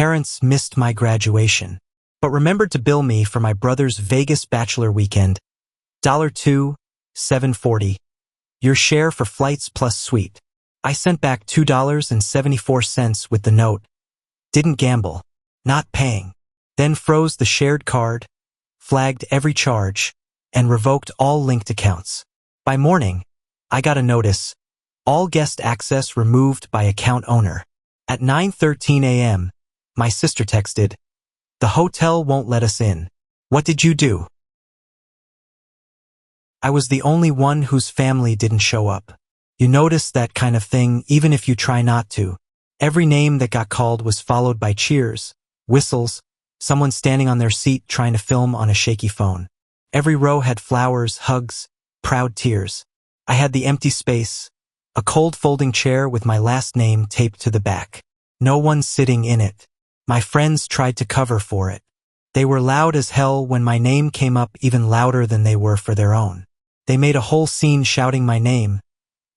Parents missed my graduation, but remembered to bill me for my brother's Vegas bachelor weekend. $2, $7.40. Your share for flights plus suite. I sent back $2.74 with the note. Didn't gamble. Not paying. Then froze the shared card, flagged every charge, and revoked all linked accounts. By morning, I got a notice. All guest access removed by account owner. At 9:13 a.m., my sister texted, "The hotel won't let us in. What did you do?" I was the only one whose family didn't show up. You notice that kind of thing even if you try not to. Every name that got called was followed by cheers, whistles, someone standing on their seat trying to film on a shaky phone. Every row had flowers, hugs, proud tears. I had the empty space, a cold folding chair with my last name taped to the back. No one sitting in it. My friends tried to cover for it. They were loud as hell when my name came up, even louder than they were for their own. They made a whole scene shouting my name,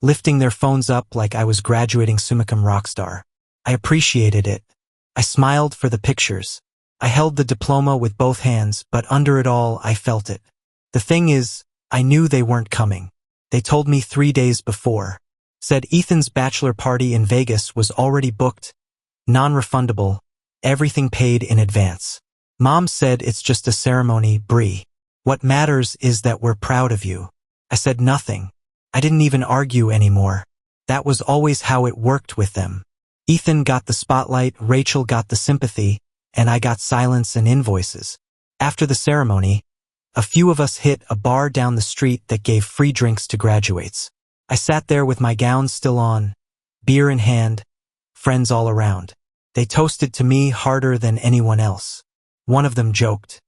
lifting their phones up like I was graduating summa cum rockstar. I appreciated it. I smiled for the pictures. I held the diploma with both hands, but under it all, I felt it. The thing is, I knew they weren't coming. They told me 3 days before. Said Ethan's bachelor party in Vegas was already booked, non-refundable, everything paid in advance. Mom said it's just a ceremony, Bree. What matters is that we're proud of you. I said nothing. I didn't even argue anymore. That was always how it worked with them. Ethan got the spotlight, Rachel got the sympathy, and I got silence and invoices. After the ceremony, a few of us hit a bar down the street that gave free drinks to graduates. I sat there with my gown still on, beer in hand, friends all around. They toasted to me harder than anyone else. One of them joked,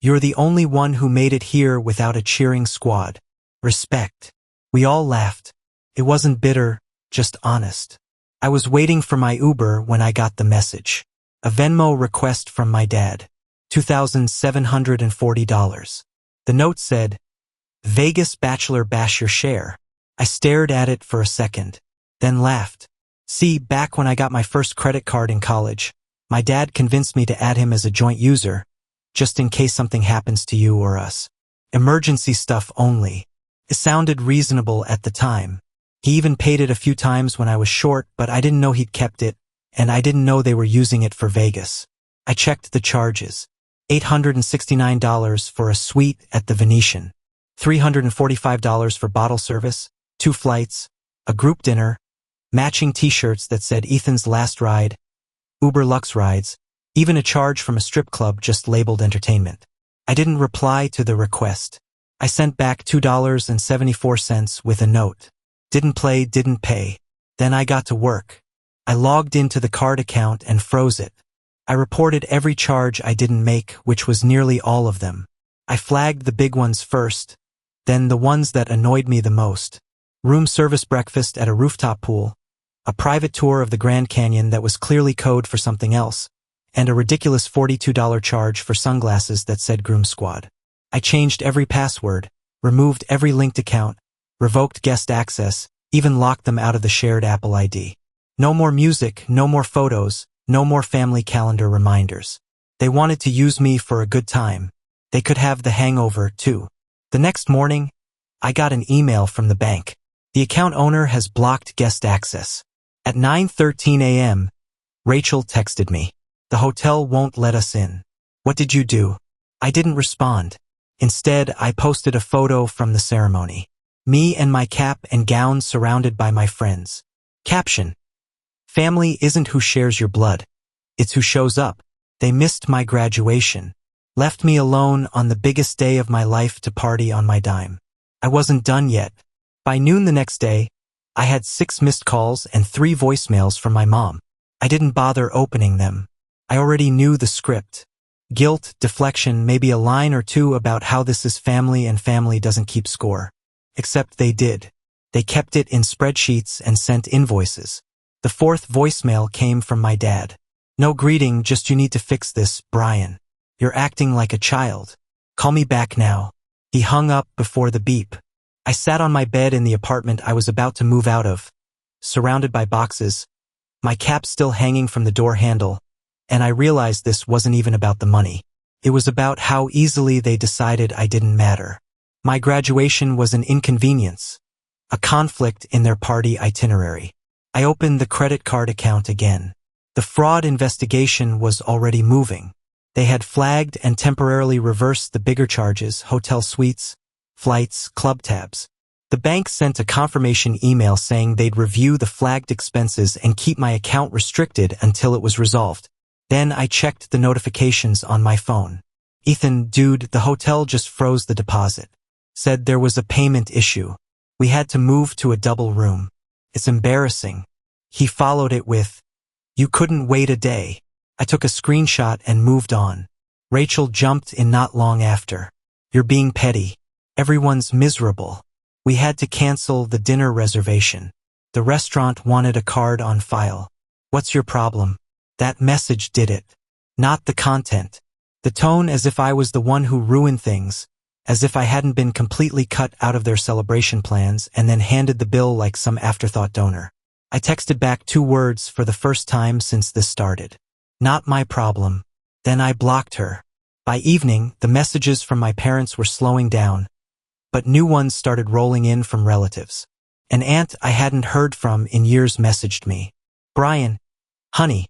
"You're the only one who made it here without a cheering squad. Respect." We all laughed. It wasn't bitter, just honest. I was waiting for my Uber when I got the message. A Venmo request from my dad. $2,740. The note said, "Vegas Bachelor Bash your share." I stared at it for a second, then laughed. See, back when I got my first credit card in college, my dad convinced me to add him as a joint user, just in case something happens to you or us. Emergency stuff only. It sounded reasonable at the time. He even paid it a few times when I was short, but I didn't know he'd kept it, and I didn't know they were using it for Vegas. I checked the charges. $869 for a suite at the Venetian. $345 for bottle service, 2 flights, a group dinner, matching t-shirts that said Ethan's last ride, Uber Lux rides, even a charge from a strip club just labeled entertainment. I didn't reply to the request. I sent back $2.74 with a note. Didn't play, didn't pay. Then I got to work. I logged into the card account and froze it. I reported every charge I didn't make, which was nearly all of them. I flagged the big ones first, then the ones that annoyed me the most. Room service breakfast at a rooftop pool, a private tour of the Grand Canyon that was clearly code for something else, and a ridiculous $42 charge for sunglasses that said Groom Squad. I changed every password, removed every linked account, revoked guest access, even locked them out of the shared Apple ID. No more music, no more photos, no more family calendar reminders. They wanted to use me for a good time. They could have the hangover, too. The next morning, I got an email from the bank. The account owner has blocked guest access. At 9:13 a.m., Rachel texted me. "The hotel won't let us in. What did you do?" I didn't respond. Instead, I posted a photo from the ceremony. Me and my cap and gown surrounded by my friends. Caption: "Family isn't who shares your blood. It's who shows up." They missed my graduation. Left me alone on the biggest day of my life to party on my dime. I wasn't done yet. By noon the next day, I had 6 missed calls and 3 voicemails from my mom. I didn't bother opening them. I already knew the script. Guilt, deflection, maybe a line or two about how this is family and family doesn't keep score. Except they did. They kept it in spreadsheets and sent invoices. The 4th voicemail came from my dad. "No greeting, just you need to fix this, Brian. You're acting like a child. Call me back now." He hung up before the beep. I sat on my bed in the apartment I was about to move out of, surrounded by boxes, my cap still hanging from the door handle, And I realized this wasn't even about the money. It was about how easily they decided I didn't matter. My graduation was an inconvenience, a conflict in their party itinerary. I opened the credit card account again. The fraud investigation was already moving. They had flagged and temporarily reversed the bigger charges: hotel suites, flights, club tabs. The bank sent a confirmation email saying they'd review the flagged expenses and keep my account restricted until it was resolved. Then I checked the notifications on my phone. Ethan, dude, the hotel just froze the deposit. Said there was a payment issue. We had to move to a double room. It's embarrassing. He followed it with, "You couldn't wait a day." I took a screenshot and moved on. Rachel jumped in not long after. "You're being petty. Everyone's miserable. We had to cancel the dinner reservation. The restaurant wanted a card on file. What's your problem?" That message did it. Not the content. The tone, as if I was the one who ruined things, as if I hadn't been completely cut out of their celebration plans and then handed the bill like some afterthought donor. I texted back 2 words for the first time since this started. "Not my problem." Then I blocked her. By evening, the messages from my parents were slowing down, but new ones started rolling in from relatives. An aunt I hadn't heard from in years messaged me. "Brian, honey,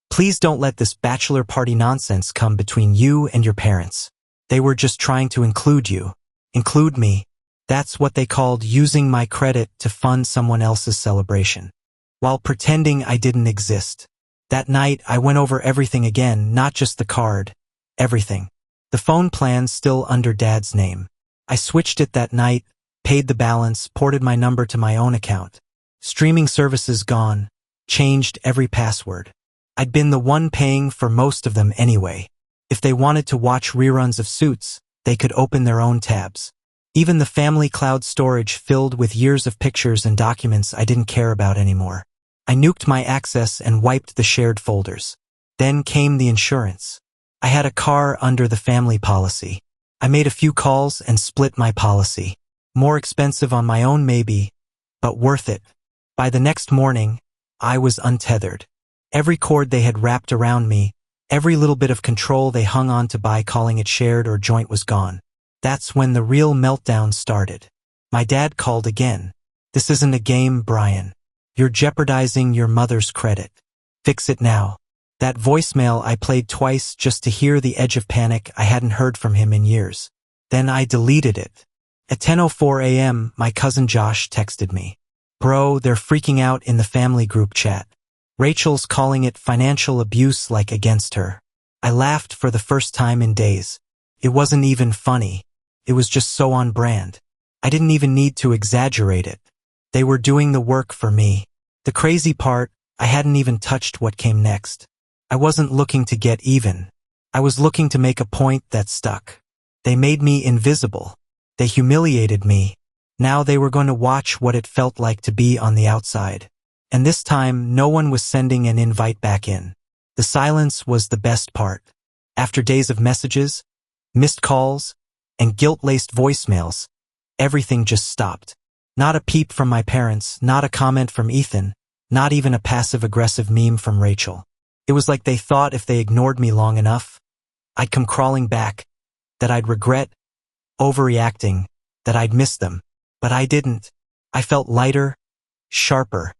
please don't let this bachelor party nonsense come between you and your parents. They were just trying to include you. Include me." That's what they called using my credit to fund someone else's celebration, while pretending I didn't exist. That night, I went over everything again, not just the card, everything. The phone plan still under Dad's name. I switched it that night, paid the balance, ported my number to my own account. Streaming services gone, changed every password. I'd been the one paying for most of them anyway. If they wanted to watch reruns of Suits, they could open their own tabs. Even the family cloud storage filled with years of pictures and documents I didn't care about anymore. I nuked my access and wiped the shared folders. Then came the insurance. I had a car under the family policy. I made a few calls and split my policy. More expensive on my own maybe, but worth it. By the next morning, I was untethered. Every cord they had wrapped around me, every little bit of control they hung on to by calling it shared or joint was gone. That's when the real meltdown started. My dad called again. "This isn't a game, Brian. You're jeopardizing your mother's credit. Fix it now." That voicemail I played twice just to hear the edge of panic. I hadn't heard from him in years. Then I deleted it. At 10:04 a.m., my cousin Josh texted me. "Bro, they're freaking out in the family group chat. Rachel's calling it financial abuse like against her." I laughed for the first time in days. It wasn't even funny. It was just so on brand. I didn't even need to exaggerate it. They were doing the work for me. The crazy part, I hadn't even touched what came next. I wasn't looking to get even. I was looking to make a point that stuck. They made me invisible. They humiliated me. Now they were going to watch what it felt like to be on the outside. And this time, no one was sending an invite back in. The silence was the best part. After days of messages, missed calls, and guilt-laced voicemails, everything just stopped. Not a peep from my parents, not a comment from Ethan, not even a passive-aggressive meme from Rachel. It was like they thought if they ignored me long enough, I'd come crawling back, that I'd regret overreacting, that I'd miss them. But I didn't. I felt lighter, sharper,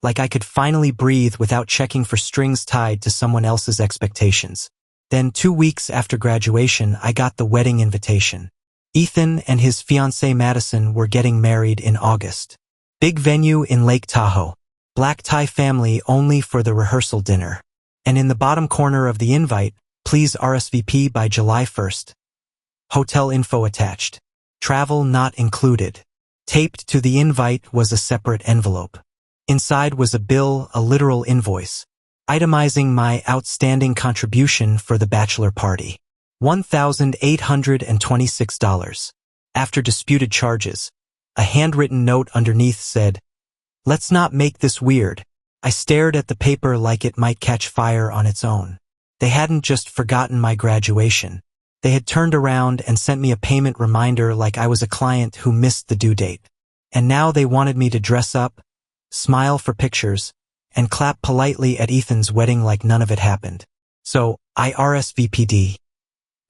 like I could finally breathe without checking for strings tied to someone else's expectations. Then 2 weeks after graduation, I got the wedding invitation. Ethan and his fiancée Madison were getting married in August. Big venue in Lake Tahoe. Black tie family only for the rehearsal dinner. And in the bottom corner of the invite, please RSVP by July 1st. Hotel info attached. Travel not included. Taped to the invite was a separate envelope. Inside was a bill, a literal invoice, itemizing my outstanding contribution for the bachelor party. $1,826. After disputed charges, a handwritten note underneath said, "Let's not make this weird." I stared at the paper like it might catch fire on its own. They hadn't just forgotten my graduation. They had turned around and sent me a payment reminder like I was a client who missed the due date. And now they wanted me to dress up, smile for pictures, and clap politely at Ethan's wedding like none of it happened. So I RSVP'd.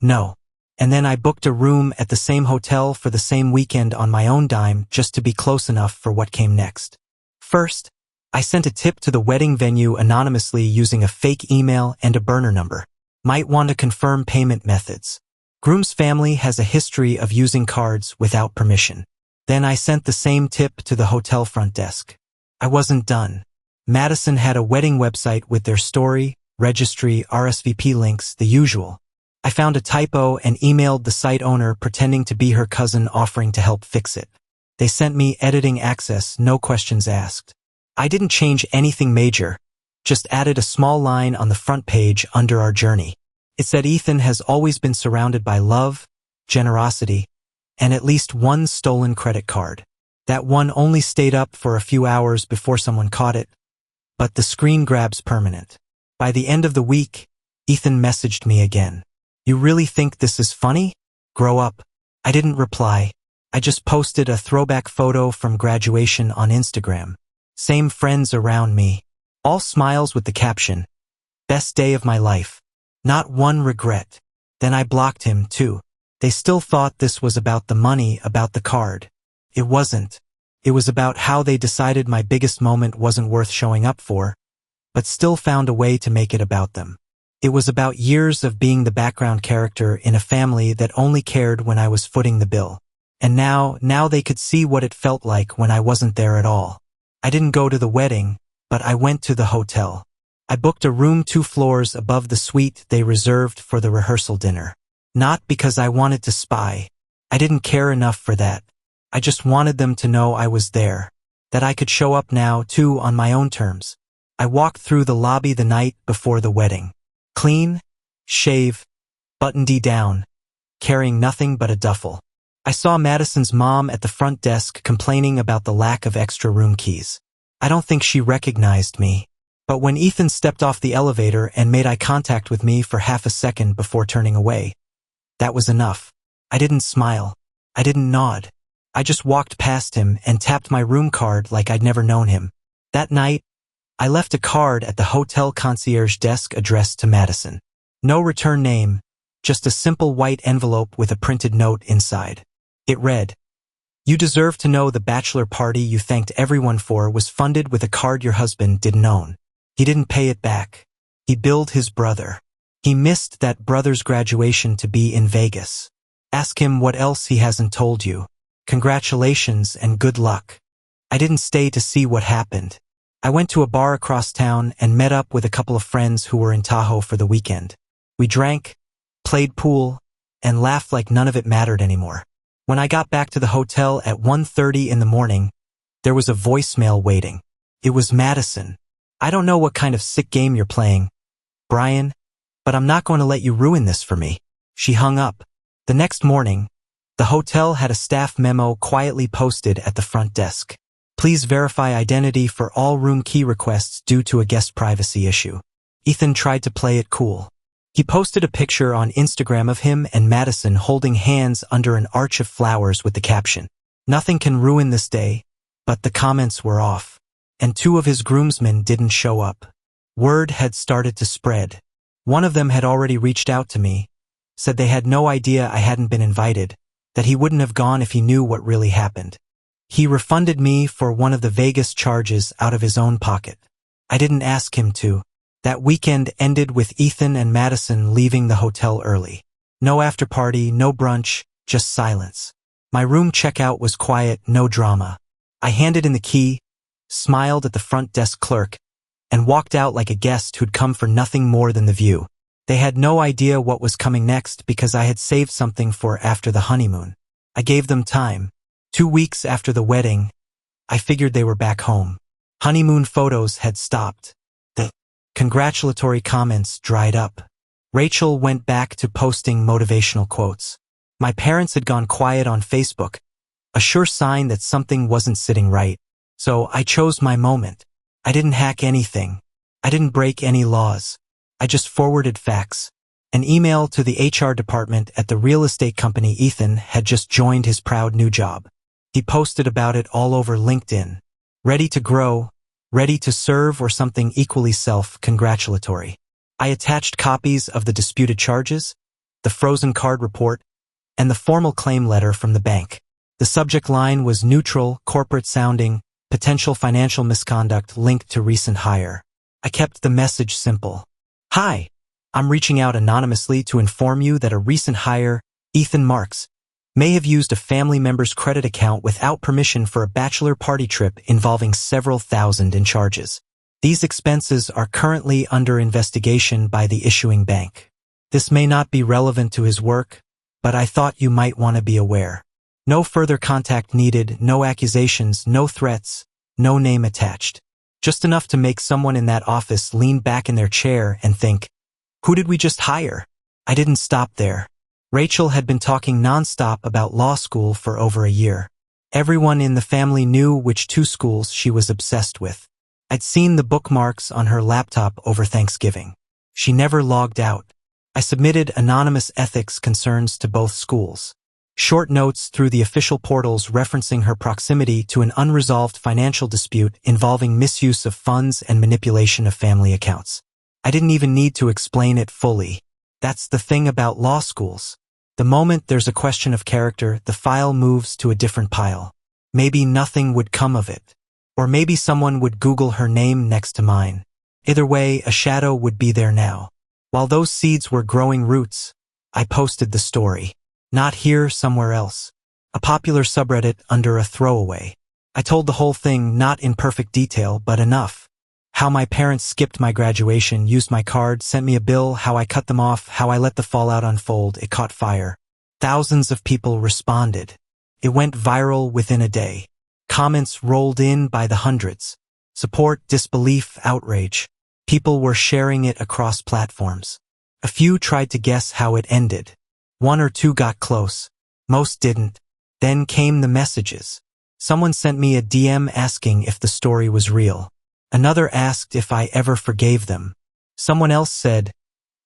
No. And then I booked a room at the same hotel for the same weekend on my own dime just to be close enough for what came next. First, I sent a tip to the wedding venue anonymously using a fake email and a burner number. Might want to confirm payment methods. Groom's family has a history of using cards without permission. Then I sent the same tip to the hotel front desk. I wasn't done. Madison had a wedding website with their story, registry, RSVP links, the usual. I found a typo and emailed the site owner pretending to be her cousin offering to help fix it. They sent me editing access, no questions asked. I didn't change anything major, just added a small line on the front page under our journey. It said Ethan has always been surrounded by love, generosity, and at least one stolen credit card. That one only stayed up for a few hours before someone caught it, but the screen grab's permanent. By the end of the week, Ethan messaged me again. You really think this is funny? Grow up. I didn't reply. I just posted a throwback photo from graduation on Instagram. Same friends around me. All smiles with the caption, "Best day of my life." Not one regret. Then I blocked him too. They still thought this was about the money, about the card. It wasn't. It was about how they decided my biggest moment wasn't worth showing up for, but still found a way to make it about them. It was about years of being the background character in a family that only cared when I was footing the bill. And now they could see what it felt like when I wasn't there at all. I didn't go to the wedding, but I went to the hotel. I booked a room 2 floors above the suite they reserved for the rehearsal dinner. Not because I wanted to spy. I didn't care enough for that. I just wanted them to know I was there. That I could show up now, too, on my own terms. I walked through the lobby the night before the wedding. Clean, shave, buttoned down, carrying nothing but a duffel. I saw Madison's mom at the front desk complaining about the lack of extra room keys. I don't think she recognized me. But when Ethan stepped off the elevator and made eye contact with me for half a second before turning away, that was enough. I didn't smile. I didn't nod. I just walked past him and tapped my room card like I'd never known him. That night, I left a card at the hotel concierge desk addressed to Madison. No return name, just a simple white envelope with a printed note inside. It read, "You deserve to know the bachelor party you thanked everyone for was funded with a card your husband didn't own. He didn't pay it back. He billed his brother. He missed that brother's graduation to be in Vegas. Ask him what else he hasn't told you. Congratulations and good luck." I didn't stay to see what happened. I went to a bar across town and met up with a couple of friends who were in Tahoe for the weekend. We drank, played pool, and laughed like none of it mattered anymore. When I got back to the hotel at 1:30 in the morning, there was a voicemail waiting. It was Madison. "I don't know what kind of sick game you're playing, Brian, but I'm not going to let you ruin this for me." She hung up. The next morning, the hotel had a staff memo quietly posted at the front desk. "Please verify identity for all room key requests due to a guest privacy issue." Ethan tried to play it cool. He posted a picture on Instagram of him and Madison holding hands under an arch of flowers with the caption, "Nothing can ruin this day," but the comments were off. And 2 of his groomsmen didn't show up. Word had started to spread. One of them had already reached out to me, said they had no idea I hadn't been invited, that he wouldn't have gone if he knew what really happened. He refunded me for one of the Vegas charges out of his own pocket. I didn't ask him to. That weekend ended with Ethan and Madison leaving the hotel early. No after party, no brunch, just silence. My room checkout was quiet, no drama. I handed in the key, smiled at the front desk clerk, and walked out like a guest who'd come for nothing more than the view. They had no idea what was coming next because I had saved something for after the honeymoon. I gave them time. 2 weeks after the wedding, I figured they were back home. Honeymoon photos had stopped. The congratulatory comments dried up. Rachel went back to posting motivational quotes. My parents had gone quiet on Facebook, a sure sign that something wasn't sitting right. So I chose my moment. I didn't hack anything. I didn't break any laws. I just forwarded facts. An email to the HR department at the real estate company Ethan had just joined his proud new job. He posted about it all over LinkedIn. Ready to grow, ready to serve, or something equally self-congratulatory. I attached copies of the disputed charges, the frozen card report, and the formal claim letter from the bank. The subject line was neutral, corporate-sounding, potential financial misconduct linked to recent hire. I kept the message simple. Hi, I'm reaching out anonymously to inform you that a recent hire, Ethan Marks, may have used a family member's credit account without permission for a bachelor party trip involving several thousand in charges. These expenses are currently under investigation by the issuing bank. This may not be relevant to his work, but I thought you might want to be aware. No further contact needed, no accusations, no threats, no name attached. Just enough to make someone in that office lean back in their chair and think, who did we just hire? I didn't stop there. Rachel had been talking nonstop about law school for over a year. Everyone in the family knew which two schools she was obsessed with. I'd seen the bookmarks on her laptop over Thanksgiving. She never logged out. I submitted anonymous ethics concerns to both schools. Short notes through the official portals referencing her proximity to an unresolved financial dispute involving misuse of funds and manipulation of family accounts. I didn't even need to explain it fully. That's the thing about law schools. The moment there's a question of character, the file moves to a different pile. Maybe nothing would come of it. Or maybe someone would Google her name next to mine. Either way, a shadow would be there now. While those seeds were growing roots, I posted the story. Not here, somewhere else. A popular subreddit under a throwaway. I told the whole thing not in perfect detail, but enough. How my parents skipped my graduation, used my card, sent me a bill, how I cut them off, how I let the fallout unfold. It caught fire. Thousands of people responded. It went viral within a day. Comments rolled in by the hundreds. Support, disbelief, outrage. People were sharing it across platforms. A few tried to guess how it ended. One or two got close. Most didn't. Then came the messages. Someone sent me a DM asking if the story was real. Another asked if I ever forgave them. Someone else said,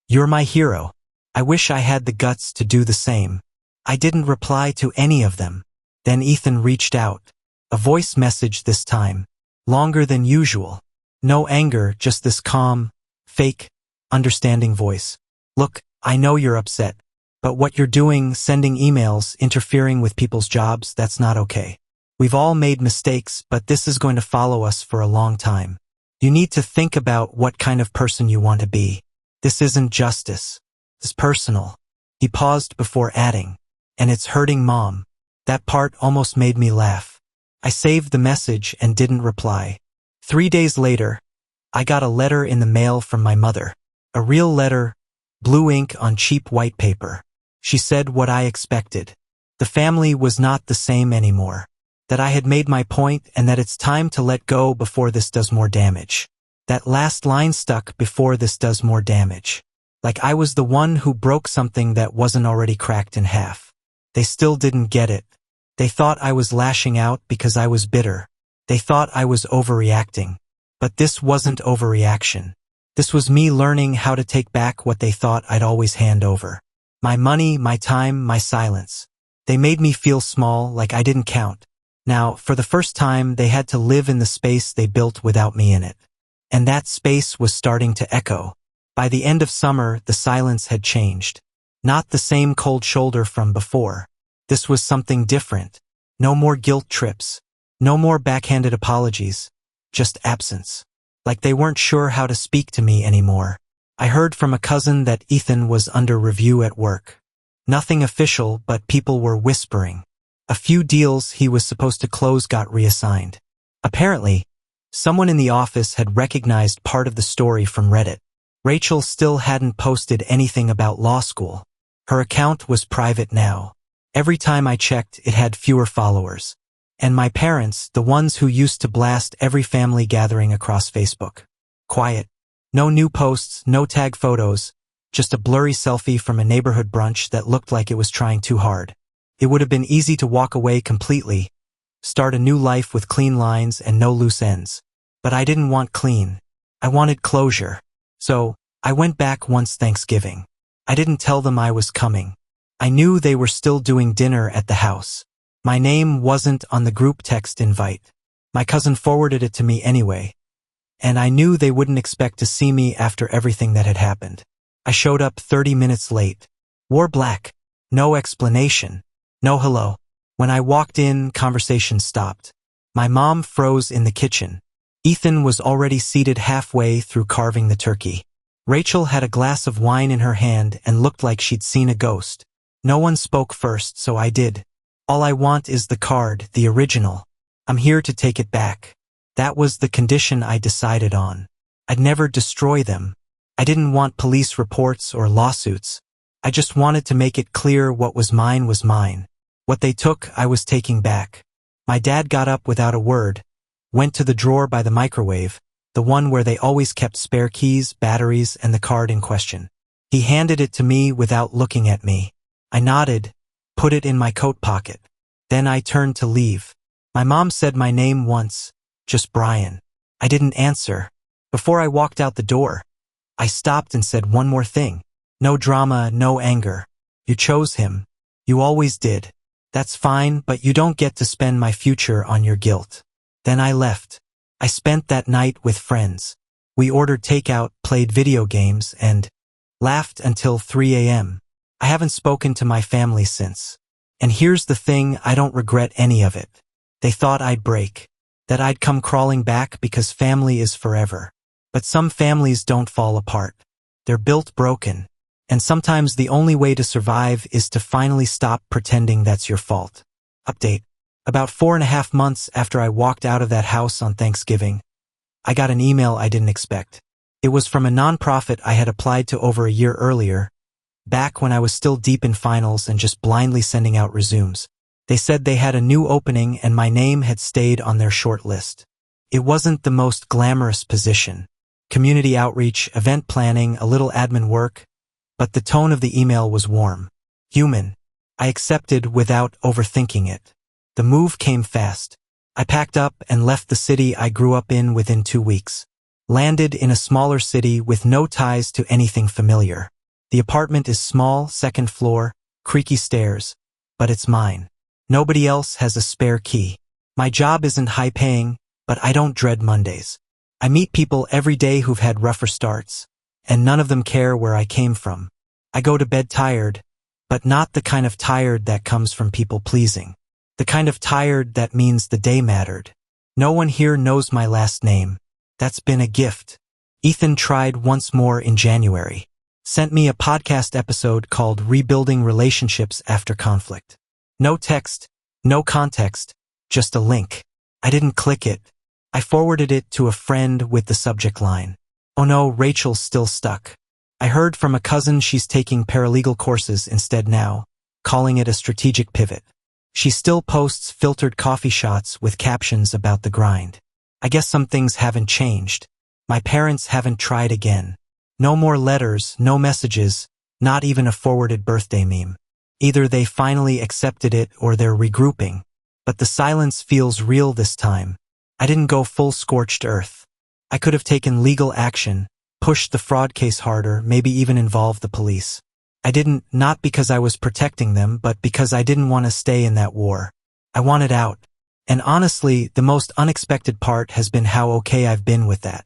"You're my hero. I wish I had the guts to do the same." I didn't reply to any of them. Then Ethan reached out. A voice message this time. Longer than usual. No anger, just this calm, fake, understanding voice. "Look, I know you're upset, but what you're doing, sending emails, interfering with people's jobs, that's not okay. We've all made mistakes, but this is going to follow us for a long time. You need to think about what kind of person you want to be. This isn't justice. It's personal." He paused before adding, "And it's hurting Mom." That part almost made me laugh. I saved the message and didn't reply. 3 days later, I got a letter in the mail from my mother. A real letter, blue ink on cheap white paper. She said what I expected. The family was not the same anymore. That I had made my point and that it's time to let go before this does more damage. That last line stuck, "before this does more damage." Like I was the one who broke something that wasn't already cracked in half. They still didn't get it. They thought I was lashing out because I was bitter. They thought I was overreacting. But this wasn't overreaction. This was me learning how to take back what they thought I'd always hand over. My money, my time, my silence. They made me feel small, like I didn't count. Now, for the first time, they had to live in the space they built without me in it. And that space was starting to echo. By the end of summer, the silence had changed. Not the same cold shoulder from before. This was something different. No more guilt trips. No more backhanded apologies. Just absence. Like they weren't sure how to speak to me anymore. I heard from a cousin that Ethan was under review at work. Nothing official, but people were whispering. A few deals he was supposed to close got reassigned. Apparently, someone in the office had recognized part of the story from Reddit. Rachel still hadn't posted anything about law school. Her account was private now. Every time I checked, it had fewer followers. And my parents, the ones who used to blast every family gathering across Facebook. Quiet. No new posts, no tag photos, just a blurry selfie from a neighborhood brunch that looked like it was trying too hard. It would have been easy to walk away completely, start a new life with clean lines and no loose ends. But I didn't want clean. I wanted closure. So, I went back once Thanksgiving. I didn't tell them I was coming. I knew they were still doing dinner at the house. My name wasn't on the group text invite. My cousin forwarded it to me anyway. and I knew they wouldn't expect to see me after everything that had happened. I showed up 30 minutes late. Wore black. No explanation. No hello. When I walked in, conversation stopped. My mom froze in the kitchen. Ethan was already seated halfway through carving the turkey. Rachel had a glass of wine in her hand and looked like she'd seen a ghost. No one spoke first, so I did. All I want is the card, the original. I'm here to take it back. That was the condition I decided on. I'd never destroy them. I didn't want police reports or lawsuits. I just wanted to make it clear what was mine was mine. What they took, I was taking back. My dad got up without a word, went to the drawer by the microwave, the one where they always kept spare keys, batteries, and the card in question. He handed it to me without looking at me. I nodded, put it in my coat pocket. Then I turned to leave. My mom said my name once, just Brian. I didn't answer. Before I walked out the door, I stopped and said one more thing. No drama, no anger. You chose him. You always did. That's fine, but you don't get to spend my future on your guilt. Then I left. I spent that night with friends. We ordered takeout, played video games, and laughed until 3 a.m. I haven't spoken to my family since. And here's the thing, I don't regret any of it. They thought I'd break, that I'd come crawling back because family is forever. But some families don't fall apart. They're built broken. And sometimes the only way to survive is to finally stop pretending that's your fault. Update. About 4.5 months after I walked out of that house on Thanksgiving, I got an email I didn't expect. It was from a nonprofit I had applied to over a year earlier, back when I was still deep in finals and just blindly sending out resumes. They said they had a new opening and my name had stayed on their short list. It wasn't the most glamorous position. Community outreach, event planning, a little admin work, but the tone of the email was warm. Human. I accepted without overthinking it. The move came fast. I packed up and left the city I grew up in within 2 weeks. Landed in a smaller city with no ties to anything familiar. The apartment is small, second floor, creaky stairs, but it's mine. Nobody else has a spare key. My job isn't high-paying, but I don't dread Mondays. I meet people every day who've had rougher starts, and none of them care where I came from. I go to bed tired, but not the kind of tired that comes from people pleasing. The kind of tired that means the day mattered. No one here knows my last name. That's been a gift. Ethan tried once more in January. Sent me a podcast episode called Rebuilding Relationships After Conflict. No text, no context, just a link. I didn't click it. I forwarded it to a friend with the subject line. Oh no, Rachel's still stuck. I heard from a cousin she's taking paralegal courses instead now, calling it a strategic pivot. She still posts filtered coffee shots with captions about the grind. I guess some things haven't changed. My parents haven't tried again. No more letters, no messages, not even a forwarded birthday meme. Either they finally accepted it or they're regrouping. But the silence feels real this time. I didn't go full scorched earth. I could have taken legal action, pushed the fraud case harder, maybe even involved the police. I didn't, not because I was protecting them, but because I didn't want to stay in that war. I wanted out. And honestly, the most unexpected part has been how okay I've been with that.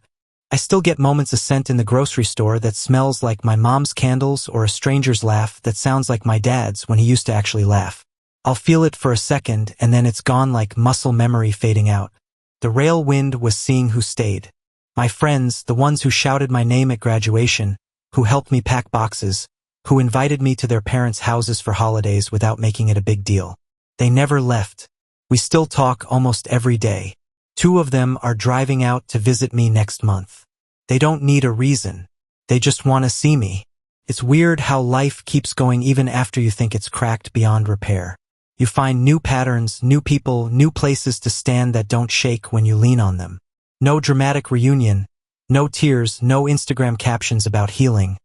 I still get moments of scent in the grocery store that smells like my mom's candles or a stranger's laugh that sounds like my dad's when he used to actually laugh. I'll feel it for a second and then it's gone like muscle memory fading out. The rail wind was seeing who stayed. My friends, the ones who shouted my name at graduation, who helped me pack boxes, who invited me to their parents' houses for holidays without making it a big deal. They never left. We still talk almost every day. 2 of them are driving out to visit me next month. They don't need a reason. They just want to see me. It's weird how life keeps going even after you think it's cracked beyond repair. You find new patterns, new people, new places to stand that don't shake when you lean on them. No dramatic reunion, no tears, no Instagram captions about healing.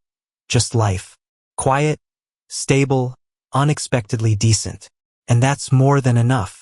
Just life. Quiet, stable, unexpectedly decent. And that's more than enough.